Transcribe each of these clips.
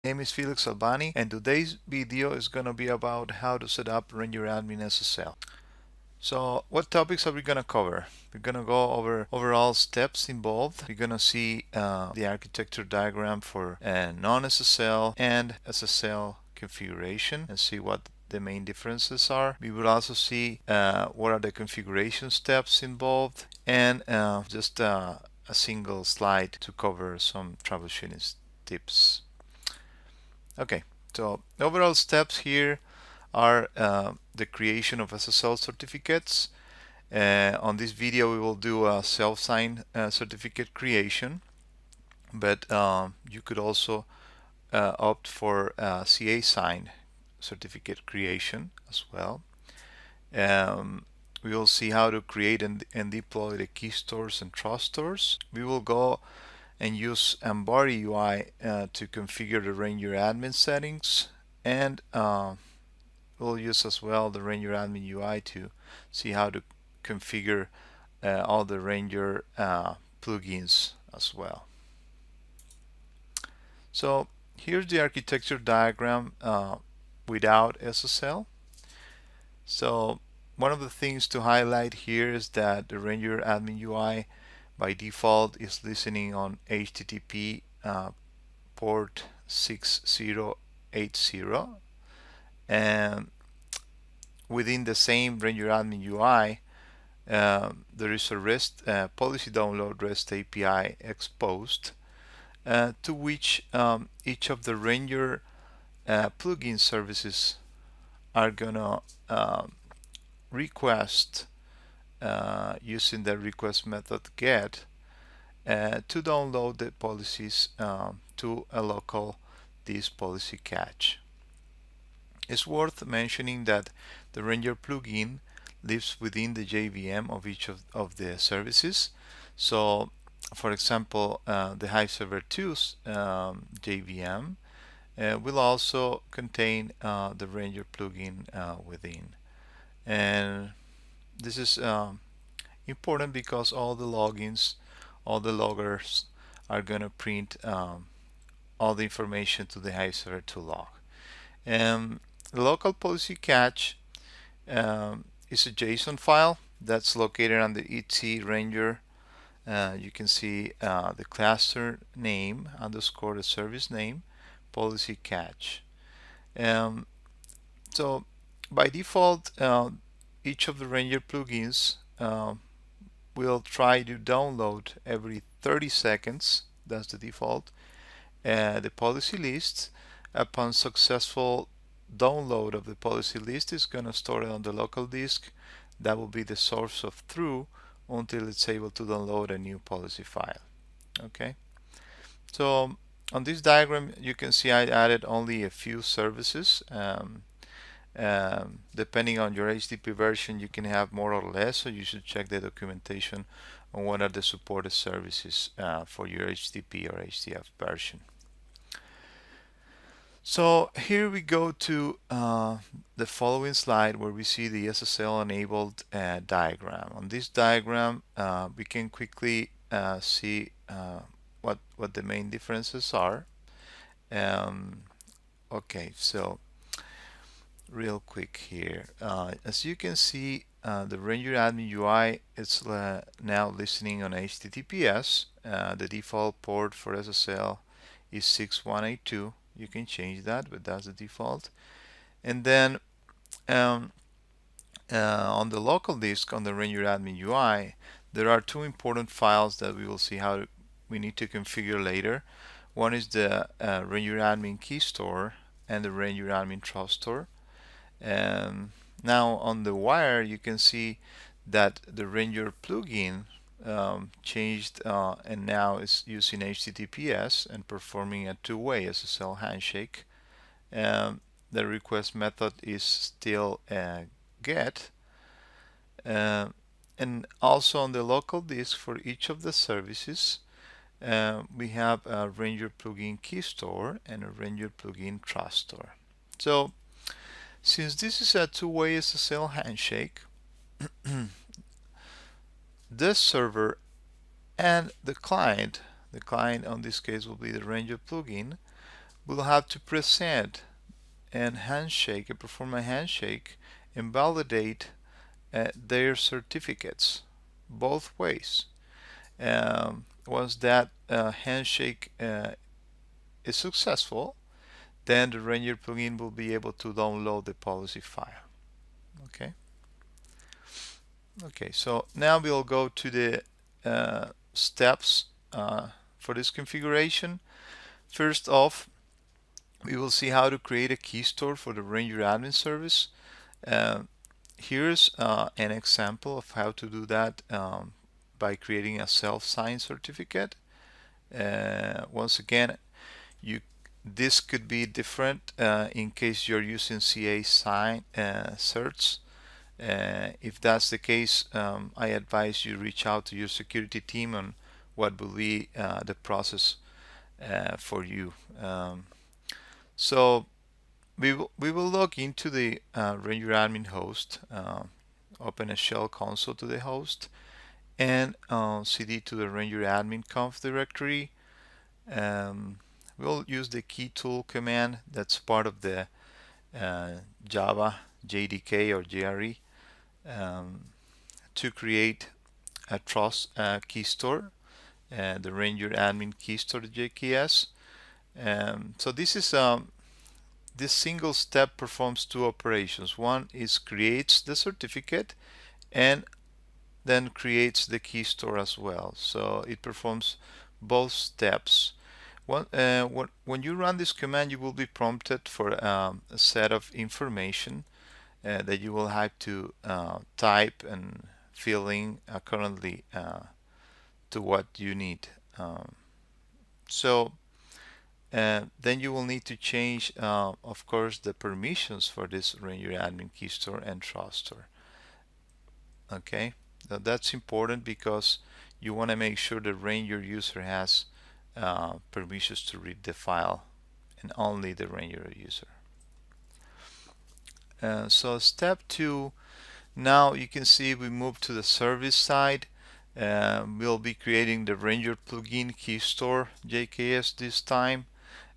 Name is Felix Albani, and today's video is going to be about how to set up Ranger Admin SSL. So what topics are we going to cover? We're going to go over overall steps involved. We're going to see the architecture diagram for non-SSL and SSL configuration and see what the main differences are. We will also see what are the configuration steps involved, and just a single slide to cover some troubleshooting tips. Okay, so overall steps here are the creation of SSL certificates. On this video we will do a self-signed certificate creation, but you could also opt for CA signed certificate creation as well. We will see how to create and deploy the key stores and trust stores. We will go and use Ambari UI to configure the Ranger admin settings, and we'll use as well the Ranger admin UI to see how to configure all the Ranger plugins as well. So here's the architecture diagram without SSL. So one of the things to highlight here is that the Ranger admin UI by default is listening on HTTP port 6080, and within the same Ranger admin UI there is a REST policy download REST API exposed to which each of the Ranger plugin services are gonna request using the request method get to download the policies to a local disk policy cache. It's worth mentioning that the Ranger plugin lives within the JVM of each of the services. So for example, the Hive Server 2's JVM will also contain the Ranger plugin within. And this is important because all the logins, all the loggers are going to print all the information to the Hive Server 2 log. The local policy cache is a JSON file that's located on the etc Ranger. You can see the cluster name underscore the service name policy cache. So by default, each of the Ranger plugins will try to download every 30 seconds. That's the default. The policy list. Upon successful download of the policy list, is going to store it on the local disk. That will be the source of truth until it's able to download a new policy file. Okay, so on this diagram you can see I added only a few services. Depending on your HTTP version, you can have more or less, so you should check the documentation on what are the supported services for your HTTP or HTTF version. So here we go to the following slide where we see the SSL enabled diagram. On this diagram we can quickly see what the main differences are. Okay, so real quick here, as you can see, the Ranger admin UI is now listening on HTTPS. The default port for SSL is 6182. You can change that, but that's the default. And then on the local disk on the Ranger admin UI, there are two important files that we will see how we need to configure later. One is the Ranger admin keystore and the Ranger admin trust store. Now on the wire you can see that the Ranger plugin changed and now is using HTTPS and performing a two-way SSL handshake. The request method is still get, and also on the local disk for each of the services we have a Ranger plugin key store and a Ranger plugin trust store. So since this is a two-way SSL handshake, this server and the client on this case will be the Ranger plugin, we'll have to present and handshake and perform a handshake and validate their certificates both ways. Once that handshake is successful, then the Ranger plugin will be able to download the policy file. Okay. Okay, so now we'll go to the steps for this configuration. First off, we will see how to create a key store for the Ranger admin service. Uh, Here's an example of how to do that by creating a self-signed certificate. Once again, this could be different in case you're using CA sign certs. If that's the case, I advise you reach out to your security team on what will be the process for you. So we will log into the Ranger admin host, open a shell console to the host, and cd to the Ranger admin conf directory. We'll use the key tool command that's part of the Java JDK or JRE to create a trust key store, the Ranger admin key store JKS. So this single step performs two operations. One is creates the certificate and then creates the key store as well. So it performs both steps. When you run this command, you will be prompted for a set of information that you will have to type and fill in accordingly to what you need. So then you will need to change, of course, the permissions for this Ranger admin key store and trust store. Okay, now that's important because you want to make sure the Ranger user has permissions to read the file, and only the Ranger user. So step 2, now you can see we move to the service side. We'll be creating the Ranger plugin key store JKS this time.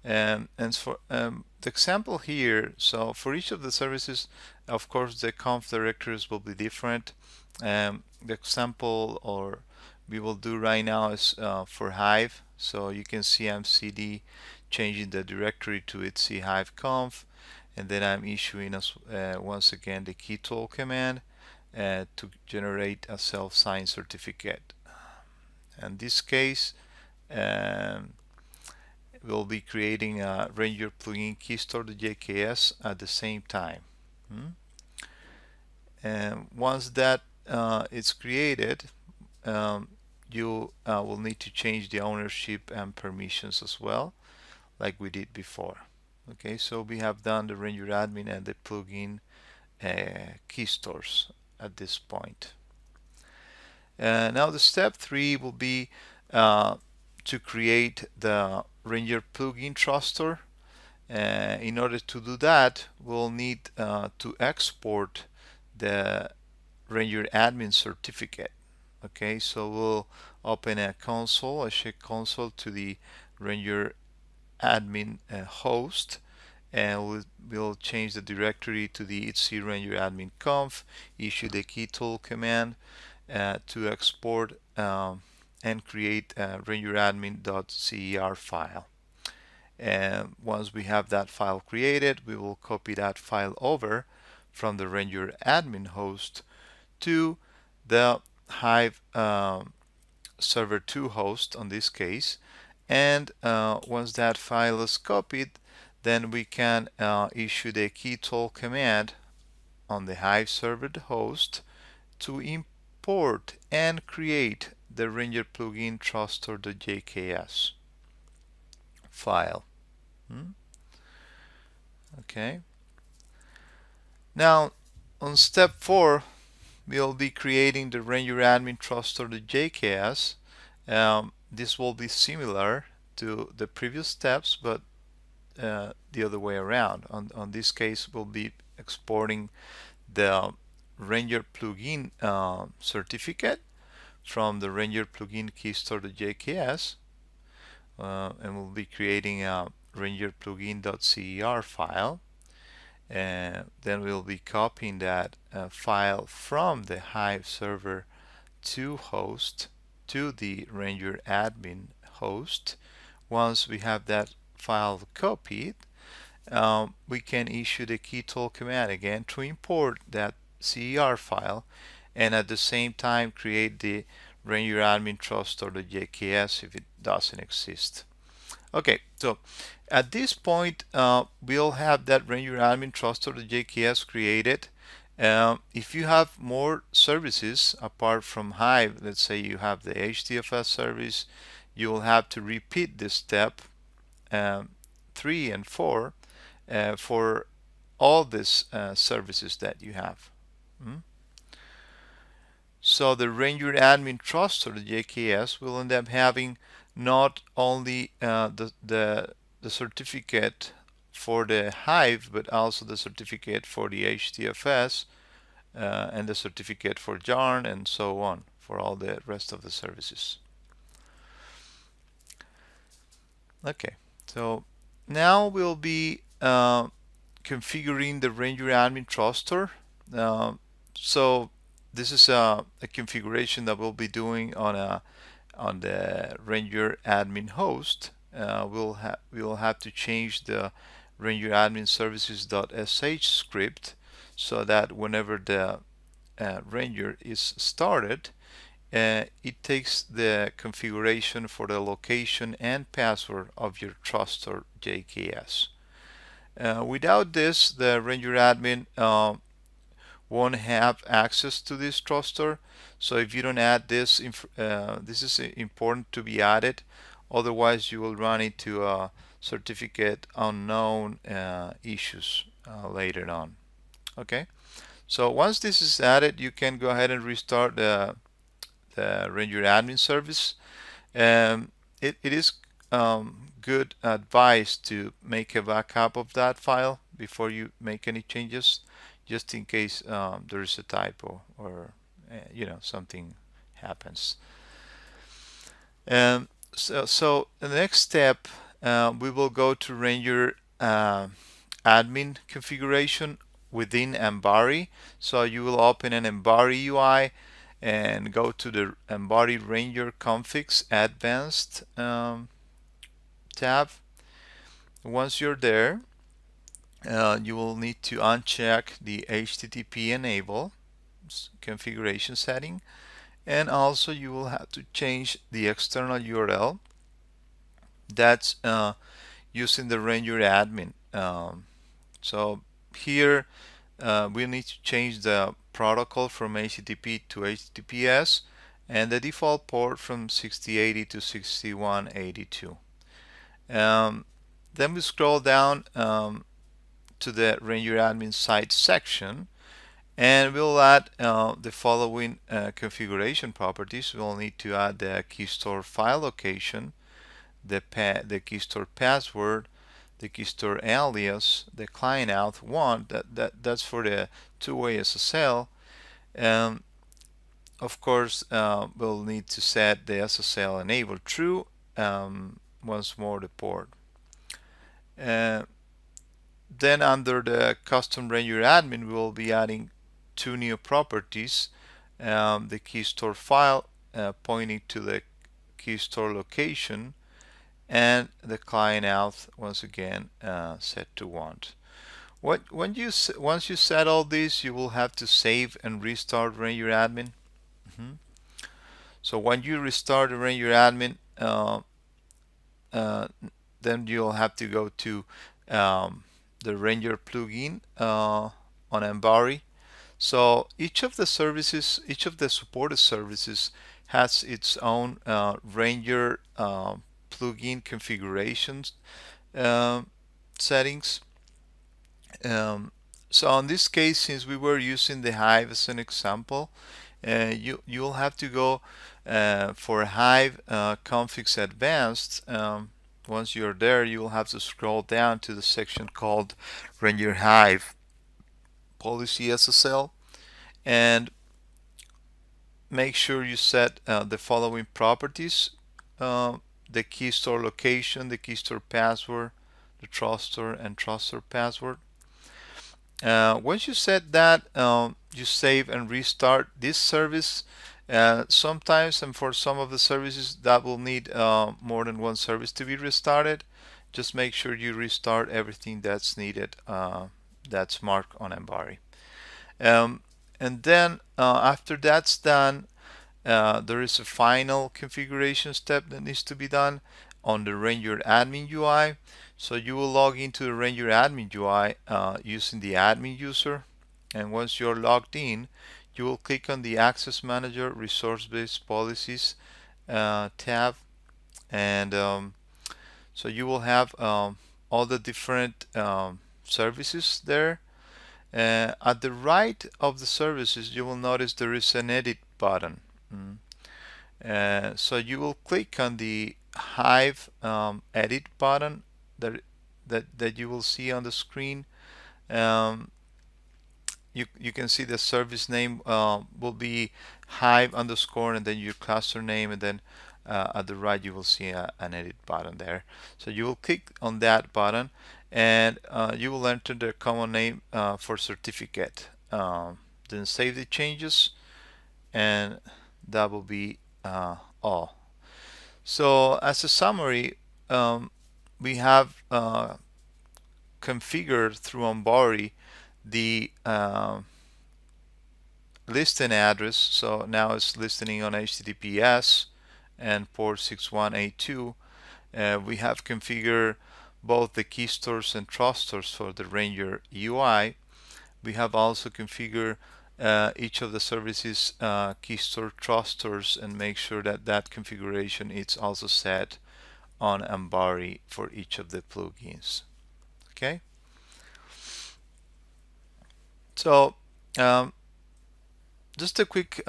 And for the example here, so for each of the services, of course, the conf directories will be different. The example or we will do right now is for Hive. So you can see I'm cd changing the directory to etc hive conf, and then I'm issuing once again the key tool command to generate a self-signed certificate. In this case, we'll be creating a Ranger plugin key store to JKS at the same time. And once that is created, you will need to change the ownership and permissions as well, like we did before. Okay, so we have done the Ranger admin and the plugin key stores at this point. Now the step 3 will be to create the Ranger plugin trust store. In order to do that, we'll need to export the Ranger admin certificate. Okay, so we'll open a console, a check console to the Ranger admin host, and we'll change the directory to the etc Ranger admin conf, issue the key tool command to export and create a Ranger admin.cer file. And once we have that file created, we will copy that file over from the Ranger admin host to the Hive server 2 host on this case. And once that file is copied, then we can issue the key tool command on the Hive server host to import and create the Ranger plugin truststore.jks file. Okay. Now on step 4, we'll be creating the Ranger admin truststore.jks. This will be similar to the previous steps, but the other way around. On this case, we'll be exporting the Ranger plugin certificate from the Ranger plugin keystore.jks, and we'll be creating a Ranger plugin.cer file, and then we'll be copying that file from the Hive server to host to the Ranger admin host. Once we have that file copied, we can issue the keytool command again to import that CER file, and at the same time create the Ranger admin truststore.jks if it doesn't exist. Okay, so at this point, we'll have that Ranger admin truststore.jks created. If you have more services apart from Hive, let's say you have the HDFS service, you will have to repeat this step 3 and 4 for all these services that you have. So the Ranger admin truststore.jks will end up having not only the certificate for the Hive, but also the certificate for the HDFS and the certificate for Yarn and so on for all the rest of the services. Okay, so now we'll be configuring the Ranger admin truststore. So this is a configuration that we'll be doing on the Ranger admin host. We'll have to change the Ranger admin services.sh script so that whenever the Ranger is started, it takes the configuration for the location and password of your truststore JKS. Without this, the Ranger admin won't have access to this truststore. So if you don't add this, this is important to be added. Otherwise, you will run into certificate unknown issues later on. Okay. So once this is added, you can go ahead and restart the Ranger admin service. It is good advice to make a backup of that file before you make any changes, just in case there is a typo or something happens. So the next step, we will go to Ranger admin configuration within Ambari. So you will open an Ambari UI and go to the Ambari Ranger configs advanced tab. Once you're there, you will need to uncheck the HTTP enable configuration setting, and also you will have to change the external URL that's using the Ranger admin. So here we need to change the protocol from HTTP to HTTPS and the default port from 6080 to 6182. Then we scroll down to the Ranger admin site section, and we'll add the following configuration properties. We'll need to add the keystore file location, the keystore password, the keystore alias, the client auth 1, that's for the two-way SSL. Of course, we'll need to set the SSL enable true, once more the port. Then under the custom Ranger admin, we will be adding two new properties, the keystore file pointing to the keystore location, and the client auth once again set to 1. Once you set all these, you will have to save and restart Ranger admin. So when you restart the Ranger admin, then you'll have to go to the Ranger plugin on Ambari. So each of the services, each of the supported services has its own Ranger plugin configurations settings. So in this case, since we were using the Hive as an example, you'll have to go for Hive configs advanced. Once you're there, you will have to scroll down to the section called Ranger Hive Policy SSL, and make sure you set the following properties: the keystore location, the keystore password, the truststore and truststore password. Once you set that, you save and restart this service. Sometimes, and for some of the services, that will need more than one service to be restarted. Just make sure you restart everything that's needed, that's marked on Ambari. And then after that's done, there is a final configuration step that needs to be done on the Ranger admin UI. So you will log into the Ranger admin UI using the admin user, and once you're logged in, you will click on the Access Manager Resource-Based Policies tab, and so you will have all the different services there. At the right of the services, you will notice there is an edit button. So you will click on the Hive edit button that you will see on the screen. You can see the service name will be Hive underscore and then your cluster name, and then at the right you will see an edit button there. So you will click on that button, and you will enter the common name for certificate. Then save the changes, and that will be all. So as a summary, we have configured through Ambari the listing address. So now it's listening on HTTPS and port 6182. We have configured both the keystores and truststores for the Ranger UI. We have also configured each of the services keystore truststores, and make sure that that configuration is also set on Ambari for each of the plugins. Okay, so just a quick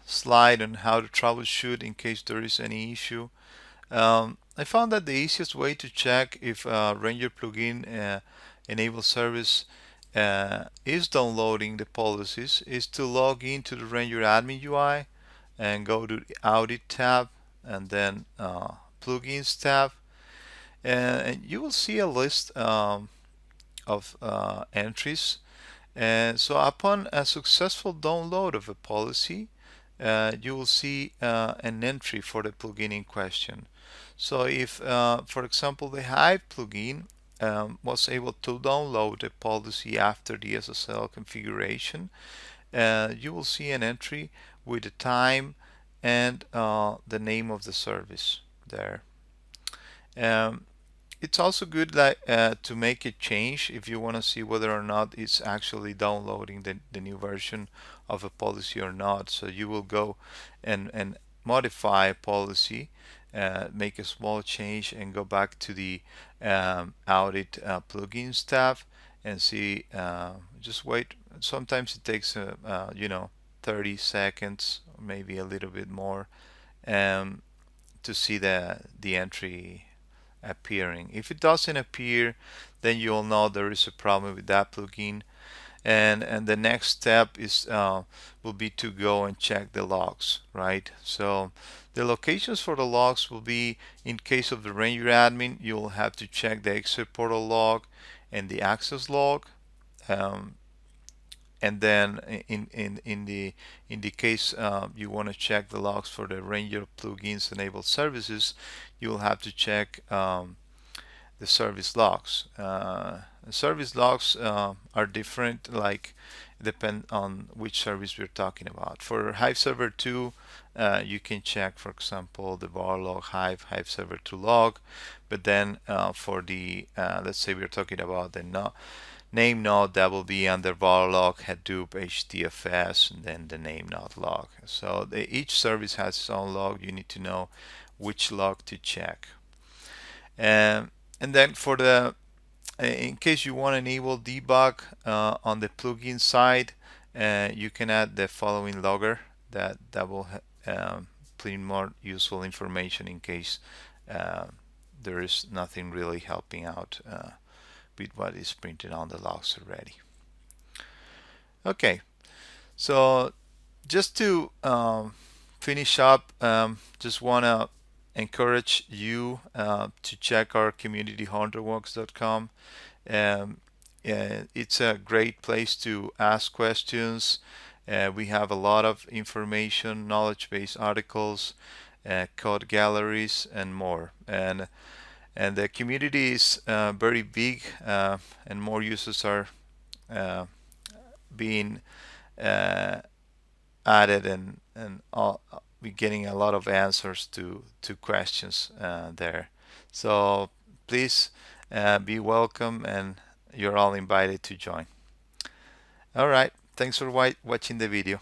slide on how to troubleshoot in case there is any issue. I found that the easiest way to check if Ranger plugin enable service is downloading the policies is to log into the Ranger admin UI and go to the Audit tab, and then Plugins tab, and you will see a list of entries. And so upon a successful download of a policy, you will see an entry for the plugin in question. So if, for example, the Hive plugin was able to download a policy after the SSL configuration, you will see an entry with the time and the name of the service there. It's also good to make a change if you want to see whether or not it's actually downloading the new version of a policy or not. So you will go and modify a policy, make a small change, and go back to the Audit Plugins tab and see. Just wait. Sometimes it takes 30 seconds, maybe a little bit more, to see the entry appearing. If it doesn't appear, then you'll know there is a problem with that plugin, and the next step is will be to go and check the logs, right? So the locations for the logs will be, in case of the Ranger admin, you'll have to check the exit portal log and the access log. And then in the case you want to check the logs for the Ranger plugins enabled services, you'll have to check the service logs. Service logs are different, like depend on which service we're talking about. For Hive Server 2, you can check, for example, the var log Hive Server 2 log, but then for the let's say we're talking about the name node, that will be under var log Hadoop HDFS and then the name node log. So each service has its own log. You need to know which log to check. And then for the in case you want to enable debug on the plugin side, you can add the following logger that will print more useful information in case there is nothing really helping out with what is printed on the logs already. Okay, so just to finish up, just want to encourage you to check our community, hortonworks.com. It's a great place to ask questions. We have a lot of information, knowledge-based articles, code galleries, and more. And the community is very big, and more users are uh, being uh, added, and we're getting a lot of answers to questions there. So please be welcome, and you're all invited to join. All right, thanks for watching the video.